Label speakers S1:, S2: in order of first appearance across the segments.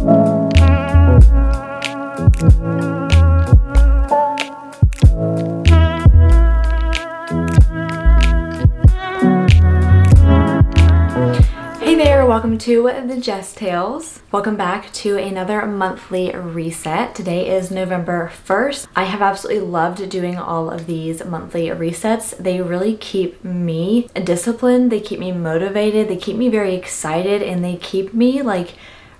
S1: Welcome to the Jess Tales. Welcome back to another monthly reset. Today is November 1st. I have absolutely loved doing all of these monthly resets. They really keep me disciplined, they keep me motivated, they keep me very excited, and they keep me like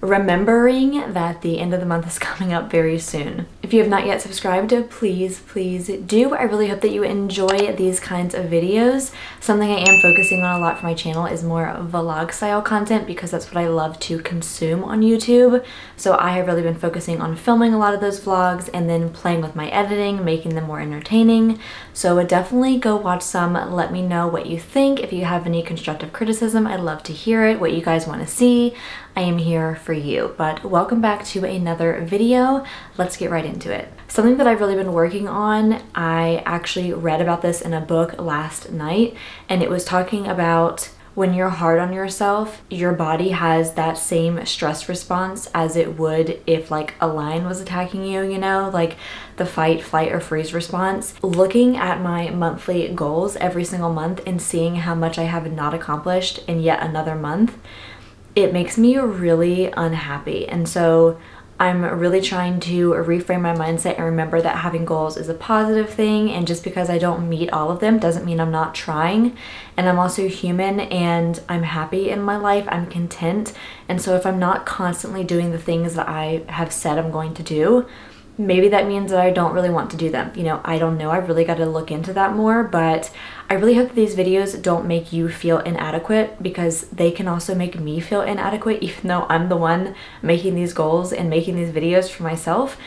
S1: remembering that the end of the month is coming up very soon. If you have not yet subscribed, please do. I really hope that you enjoy these kinds of videos. Something I am focusing on a lot for my channel is more vlog style content because that's what I love to consume on YouTube. So I have really been focusing on filming a lot of those vlogs and then playing with my editing, making them more entertaining. So definitely go watch some. Let me know what you think. If you have any constructive criticism, I'd love to hear it, what you guys want to see. I am here for you. But welcome back to another video. Let's get right into it. Something that I've really been working on, I actually read about this in a book last night, and it was talking about when you're hard on yourself, your body has that same stress response as it would if like a lion was attacking you, you know, like the fight, flight, or freeze response. Looking at my monthly goals every single month and seeing how much I have not accomplished in yet another month, it makes me really unhappy. And so I'm really trying to reframe my mindset and remember that having goals is a positive thing, and just because I don't meet all of them doesn't mean I'm not trying. And I'm also human and I'm happy in my life, I'm content. And so if I'm not constantly doing the things that I have said I'm going to do, maybe that means that I don't really want to do them. You know, I don't know. I've really got to look into that more, but I really hope that these videos don't make you feel inadequate, because they can also make me feel inadequate. Even though I'm the one making these goals and making these videos for myself,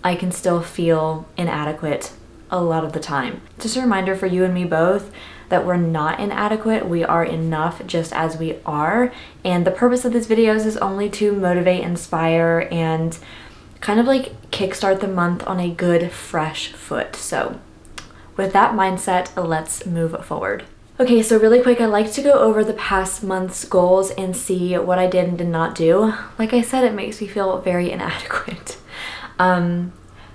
S1: I can still feel inadequate a lot of the time. Just a reminder for you and me both that we're not inadequate. We are enough just as we are. And the purpose of these videos is only to motivate, inspire, and kind of like kickstart the month on a good, fresh foot. So with that mindset, let's move forward. Okay, so really quick, I like to go over the past month's goals and see what I did and did not do. Like I said, it makes me feel very inadequate.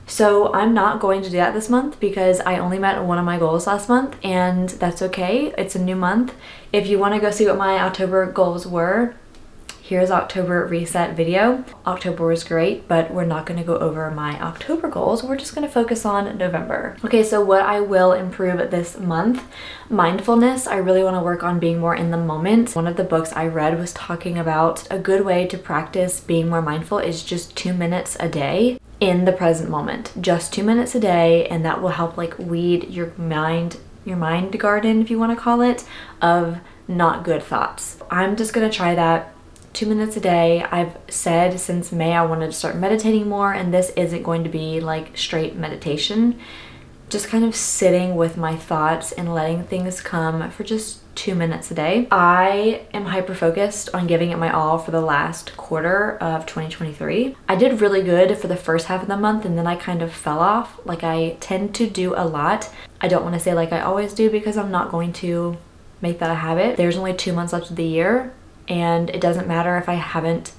S1: So I'm not going to do that this month because I only met one of my goals last month, and that's okay. It's a new month. If you want to go see what my October goals were, here's October reset video. October was great, but we're not gonna go over my October goals. We're just gonna focus on November. Okay, so what I will improve this month, mindfulness. I really wanna work on being more in the moment. One of the books I read was talking about a good way to practice being more mindful is just 2 minutes a day in the present moment. Just 2 minutes a day, and that will help like weed your mind garden, if you wanna call it, of not good thoughts. I'm just gonna try that. 2 minutes a day. I've said since May I wanted to start meditating more, and this isn't going to be like straight meditation. Just kind of sitting with my thoughts and letting things come for just 2 minutes a day. I am hyper-focused on giving it my all for the last quarter of 2023. I did really good for the first half of the month, and then I kind of fell off. Like, I tend to do a lot. I don't want to say like I always do, because I'm not going to make that a habit. There's only 2 months left of the year, and it doesn't matter if I haven't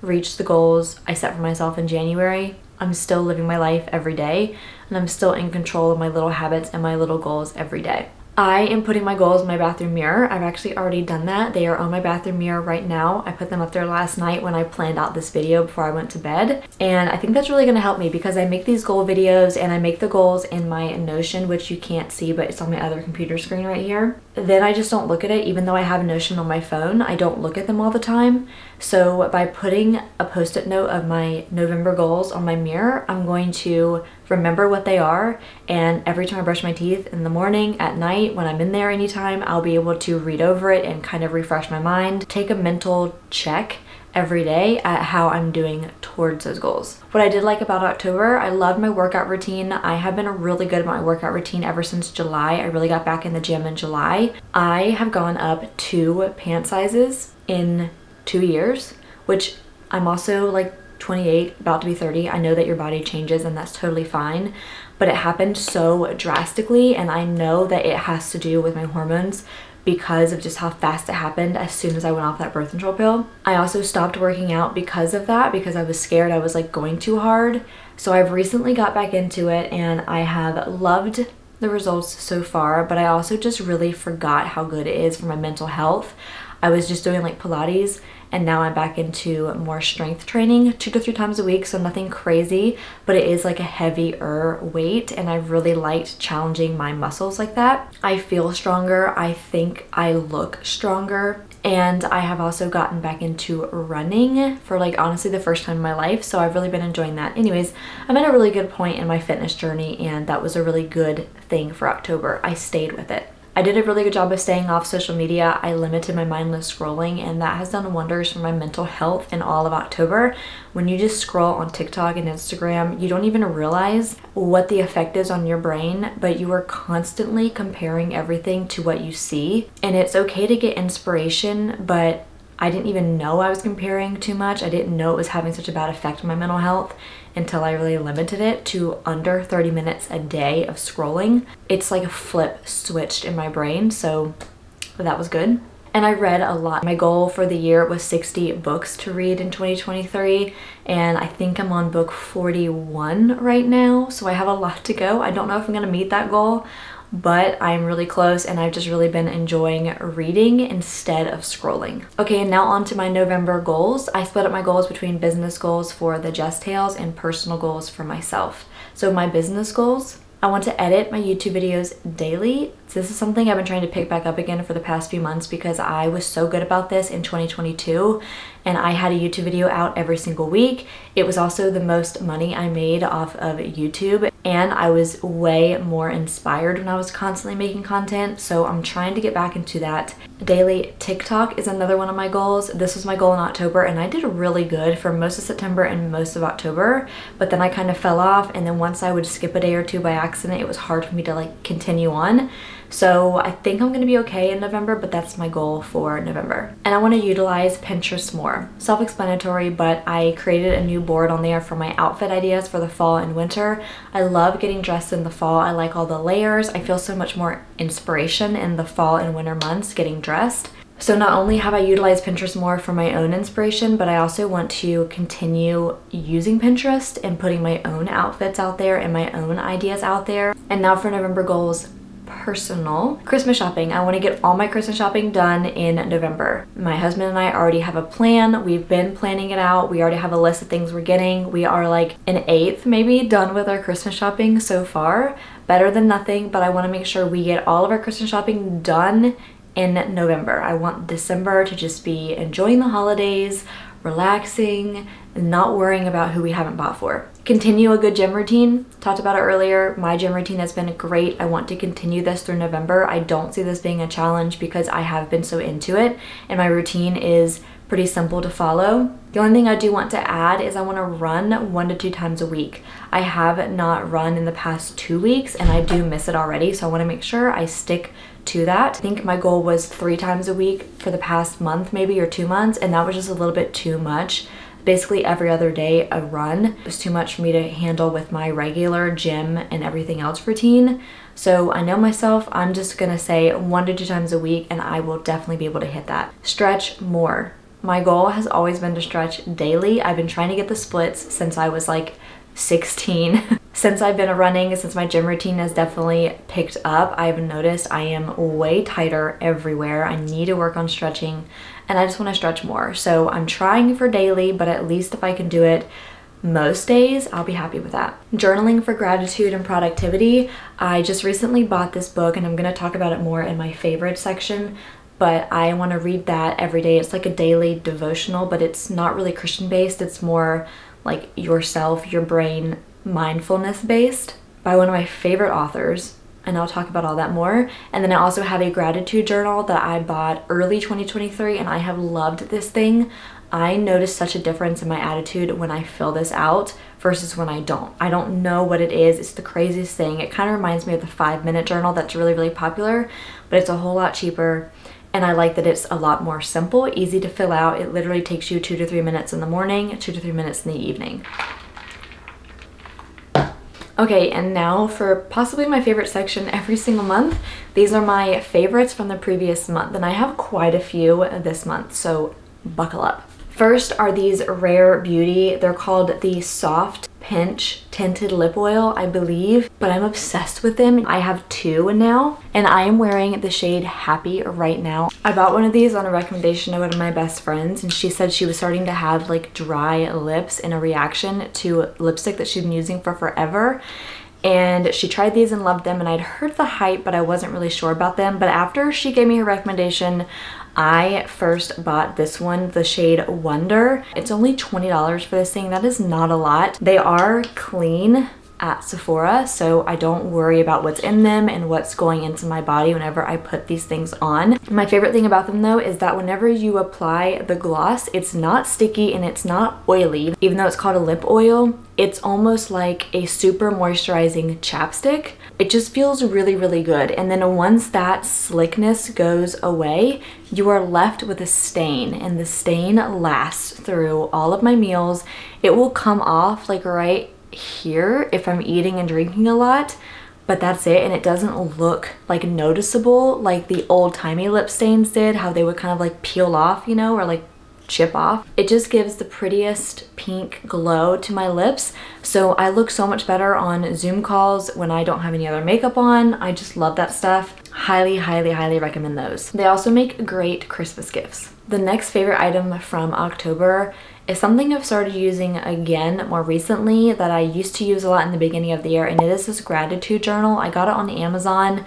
S1: reached the goals I set for myself in January. I'm still living my life every day, and I'm still in control of my little habits and my little goals every day. I am putting my goals in my bathroom mirror. I've actually already done that. They are on my bathroom mirror right now. I put them up there last night when I planned out this video before I went to bed. And I think that's really gonna help me, because I make these goal videos and I make the goals in my Notion, which you can't see, but it's on my other computer screen right here. Then I just don't look at it. Even though I have Notion on my phone, I don't look at them all the time. So by putting a post-it note of my November goals on my mirror, I'm going to remember what they are, and every time I brush my teeth in the morning, at night, when I'm in there anytime, I'll be able to read over it and kind of refresh my mind, take a mental check every day at how I'm doing towards those goals. What I did like about October, I loved my workout routine. I have been really good at my workout routine ever since July. I really got back in the gym in July. I have gone up 2 pant sizes in 2 years, which I'm also like 28, about to be 30. I know that your body changes and that's totally fine, but it happened so drastically, and I know that it has to do with my hormones because of just how fast it happened as soon as I went off that birth control pill. I also stopped working out because of that, because I was scared I was like going too hard. So I've recently got back into it and I have loved the results so far, but I also just really forgot how good it is for my mental health. I was just doing like Pilates, and now I'm back into more strength training 2 to 3 times a week, so nothing crazy, but it is like a heavier weight, and I've really liked challenging my muscles like that. I feel stronger, I think I look stronger, and I have also gotten back into running for like honestly the first time in my life, so I've really been enjoying that. Anyways, I'm at a really good point in my fitness journey, and that was a really good thing for October. I stayed with it. I did a really good job of staying off social media. I limited my mindless scrolling, and that has done wonders for my mental health in all of October. When you just scroll on TikTok and Instagram, you don't even realize what the effect is on your brain, but you are constantly comparing everything to what you see. And it's okay to get inspiration, but I didn't even know I was comparing too much. I didn't know it was having such a bad effect on my mental health until I really limited it to under 30 minutes a day of scrolling. It's like a flip switched in my brain, so that was good. And I read a lot. My goal for the year was 60 books to read in 2023, and I think I'm on book 41 right now, so I have a lot to go. I don't know if I'm gonna meet that goal, but I'm really close, and I've just really been enjoying reading instead of scrolling. Okay, and now on to my November goals. I split up my goals between business goals for the Jess Tales and personal goals for myself. So my business goals, I want to edit my YouTube videos daily. So this is something I've been trying to pick back up again for the past few months because I was so good about this in 2022, and I had a YouTube video out every single week. It was also the most money I made off of YouTube, and I was way more inspired when I was constantly making content, so I'm trying to get back into that. Daily TikTok is another one of my goals. This was my goal in October, and I did really good for most of September and most of October, but then I kind of fell off, and then once I would skip a day or two by accident, it was hard for me to like continue on. So I think I'm gonna be okay in November, but that's my goal for November. And I wanna utilize Pinterest more. Self-explanatory, but I created a new board on there for my outfit ideas for the fall and winter. I love getting dressed in the fall. I like all the layers. I feel so much more inspiration in the fall and winter months getting dressed. So not only have I utilized Pinterest more for my own inspiration, but I also want to continue using Pinterest and putting my own outfits out there and my own ideas out there. And now for November goals, personal. Christmas shopping. I want to get all my Christmas shopping done in November. My husband and I already have a plan. We've been planning it out. We already have a list of things we're getting. We are like an eighth maybe done with our Christmas shopping so far. Better than nothing, but I want to make sure we get all of our Christmas shopping done in November. I want December to just be enjoying the holidays, relaxing, and not worrying about who we haven't bought for. Continue a good gym routine. Talked about it earlier. My gym routine has been great. I want to continue this through November. I don't see this being a challenge because I have been so into it, and my routine is pretty simple to follow. The only thing I do want to add is I want to run 1 to 2 times a week. I have not run in the past 2 weeks, and I do miss it already, so I want to make sure I stick to that. I think my goal was 3 times a week for the past month maybe, or 2 months, and that was just a little bit too much. Basically every other day a run. It was too much for me to handle with my regular gym and everything else routine. So I know myself, I'm just gonna say 1 to 2 times a week, and I will definitely be able to hit that. Stretch more. My goal has always been to stretch daily. I've been trying to get the splits since I was like 16. Since I've been running, since my gym routine has definitely picked up, I've noticed I am way tighter everywhere. I need to work on stretching, and I just want to stretch more. So I'm trying for daily, but at least if I can do it most days, I'll be happy with that. Journaling for gratitude and productivity. I just recently bought this book, and I'm going to talk about it more in my favorite section, but I want to read that every day. It's like a daily devotional, but it's not really Christian based. It's more like yourself, your brain, mindfulness based, by one of my favorite authors, and I'll talk about all that more. And then I also have a gratitude journal that I bought early 2023, and I have loved this thing. I noticed such a difference in my attitude when I fill this out versus when I don't. I don't know what it is. It's the craziest thing. It kind of reminds me of the 5-minute journal that's really, really popular, but it's a whole lot cheaper. And I like that it's a lot more simple, easy to fill out. It literally takes you 2 to 3 minutes in the morning, 2 to 3 minutes in the evening. Okay, and now for possibly my favorite section every single month. These are my favorites from the previous month, and I have quite a few this month, so buckle up. First are these Rare Beauty. They're called the Soft Pinch Tinted Lip Oil, I believe, but I'm obsessed with them. I have two now, and I am wearing the shade Happy right now. I bought one of these on a recommendation of one of my best friends, and she said she was starting to have like dry lips in a reaction to lipstick that she's been using for forever. And she tried these and loved them, and I'd heard the hype, but I wasn't really sure about them. But after she gave me her recommendation, I first bought this one, the shade Wonder. It's only $20 for this thing. That is not a lot. They are clean at Sephora, so I don't worry about what's in them and what's going into my body whenever I put these things on. My favorite thing about them though is that whenever you apply the gloss, it's not sticky and it's not oily. Even though it's called a lip oil, it's almost like a super moisturizing chapstick. It just feels really, really good. And then once that slickness goes away, you are left with a stain, and the stain lasts through all of my meals. It will come off like right here if I'm eating and drinking a lot, but that's it, and it doesn't look like noticeable like the old-timey lip stains did, how they would kind of like peel off, you know, or like chip off. It just gives the prettiest pink glow to my lips, so I look so much better on Zoom calls when I don't have any other makeup on. I just love that stuff. Highly, highly, highly recommend those. They also make great Christmas gifts. The next favorite item from October is something I've started using again more recently that I used to use a lot in the beginning of the year, and it is this gratitude journal. I got it on Amazon.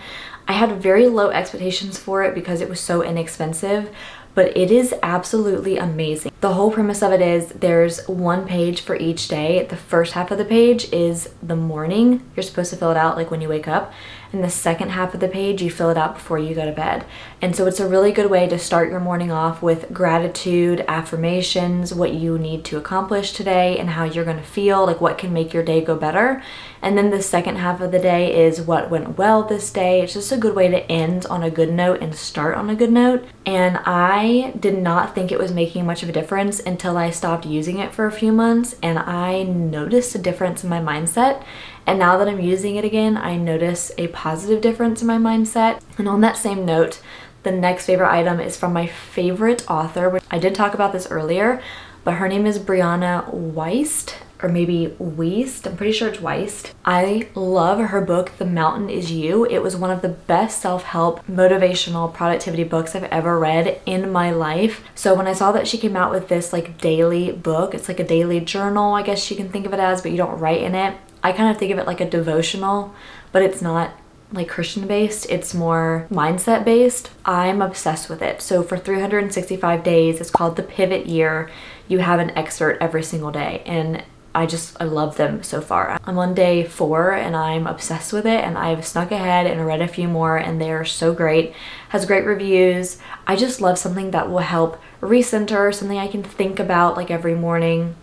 S1: I had very low expectations for it because it was so inexpensive, but it is absolutely amazing. The whole premise of it is there's one page for each day. The first half of the page is the morning. You're supposed to fill it out like when you wake up. And the second half of the page, you fill it out before you go to bed. And so it's a really good way to start your morning off with gratitude, affirmations, what you need to accomplish today and how you're gonna feel, like what can make your day go better. And then the second half of the day is what went well this day. It's just a good way to end on a good note and start on a good note. And I did not think it was making much of a difference until I stopped using it for a few months, and I noticed a difference in my mindset. And now that I'm using it again, I notice a positive difference in my mindset. And on that same note, the next favorite item is from my favorite author. I did talk about this earlier, but her name is Brianna Wiest, or maybe Wiest. I'm pretty sure it's Wiest. I love her book, The Mountain Is You. It was one of the best self-help, motivational productivity books I've ever read in my life. So when I saw that she came out with this like daily book, it's like a daily journal, I guess you can think of it as, but you don't write in it. I kind of think of it like a devotional, but it's not like Christian based, it's more mindset based. I'm obsessed with it. So for 365 days, it's called the Pivot Year. You have an excerpt every single day, and I love them so far. I'm on day 4 and I'm obsessed with it, and I've snuck ahead and read a few more, and they are so great. Has great reviews. I just love something that will help recenter, something I can think about like every morning,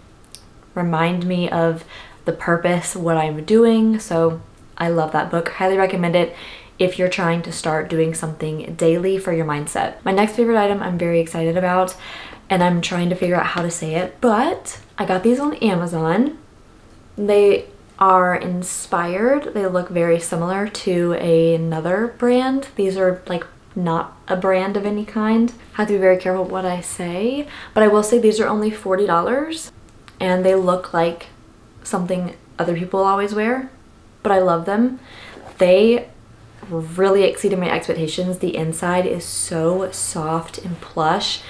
S1: remind me of the purpose, what I'm doing. So I love that book. Highly recommend it if you're trying to start doing something daily for your mindset. My next favorite item I'm very excited about, and I'm trying to figure out how to say it, but I got these on Amazon. They are inspired. They look very similar to another brand. These are like not a brand of any kind. I have to be very careful what I say, but I will say these are only $40, and they look like something other people always wear, but I love them. They really exceeded my expectations. The inside is so soft and plush,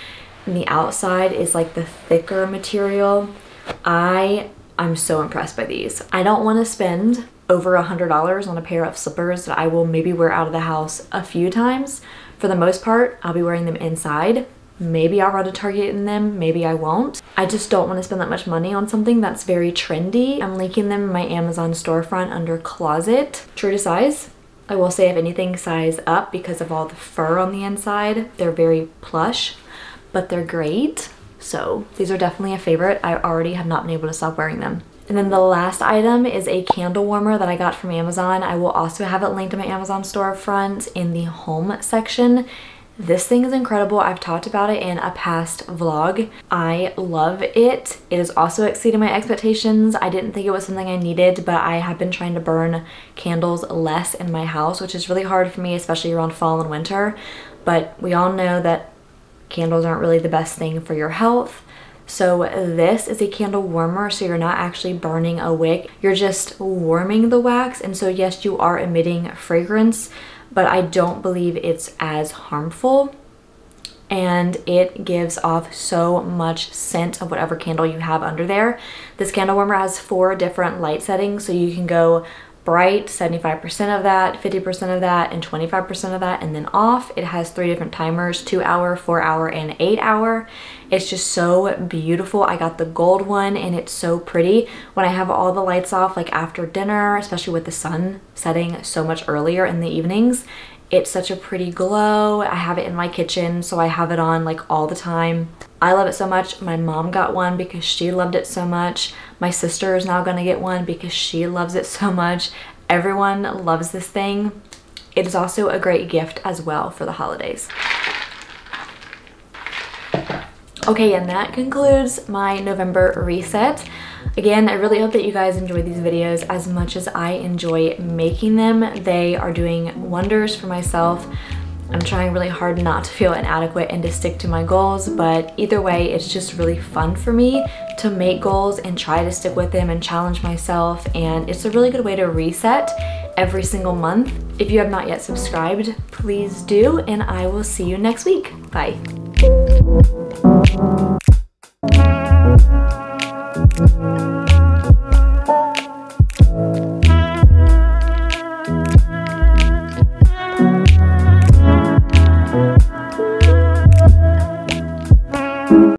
S1: and the outside is like the thicker material. I'm so impressed by these. I don't want to spend over $100 on a pair of slippers that I will maybe wear out of the house a few times. For the most part, I'll be wearing them inside. Maybe I'll run to Target in them, maybe I won't. I just don't want to spend that much money on something that's very trendy. I'm linking them in my Amazon storefront under closet. True to size. I will say if anything, size up because of all the fur on the inside. They're very plush, but they're great. So these are definitely a favorite. I already have not been able to stop wearing them. And then the last item is a candle warmer that I got from Amazon. I will also have it linked to my Amazon storefront in the home section. This thing is incredible. I've talked about it in a past vlog. I love it. It has also exceeded my expectations. I didn't think it was something I needed, but I have been trying to burn candles less in my house, which is really hard for me, especially around fall and winter. But we all know that candles aren't really the best thing for your health. So this is a candle warmer, so you're not actually burning a wick. You're just warming the wax, and so yes, you are emitting fragrance, but I don't believe it's as harmful, and it gives off so much scent of whatever candle you have under there. This candle warmer has 4 different light settings, so you can go bright, 75% of that, 50% of that, and 25% of that, and then off. It has 3 different timers, 2 hour, 4 hour, and 8 hour. It's just so beautiful. I got the gold one and it's so pretty. When I have all the lights off, like after dinner, especially with the sun setting so much earlier in the evenings, it's such a pretty glow. I have it in my kitchen, so I have it on like all the time. I love it so much. My mom got one because she loved it so much. My sister is now gonna get one because she loves it so much. Everyone loves this thing. It is also a great gift as well for the holidays. Okay, and that concludes my November reset. Again, I really hope that you guys enjoy these videos as much as I enjoy making them. They are doing wonders for myself. I'm trying really hard not to feel inadequate and to stick to my goals, but either way, it's just really fun for me to make goals and try to stick with them and challenge myself, and it's a really good way to reset every single month. If you have not yet subscribed, please do, and I will see you next week. Bye.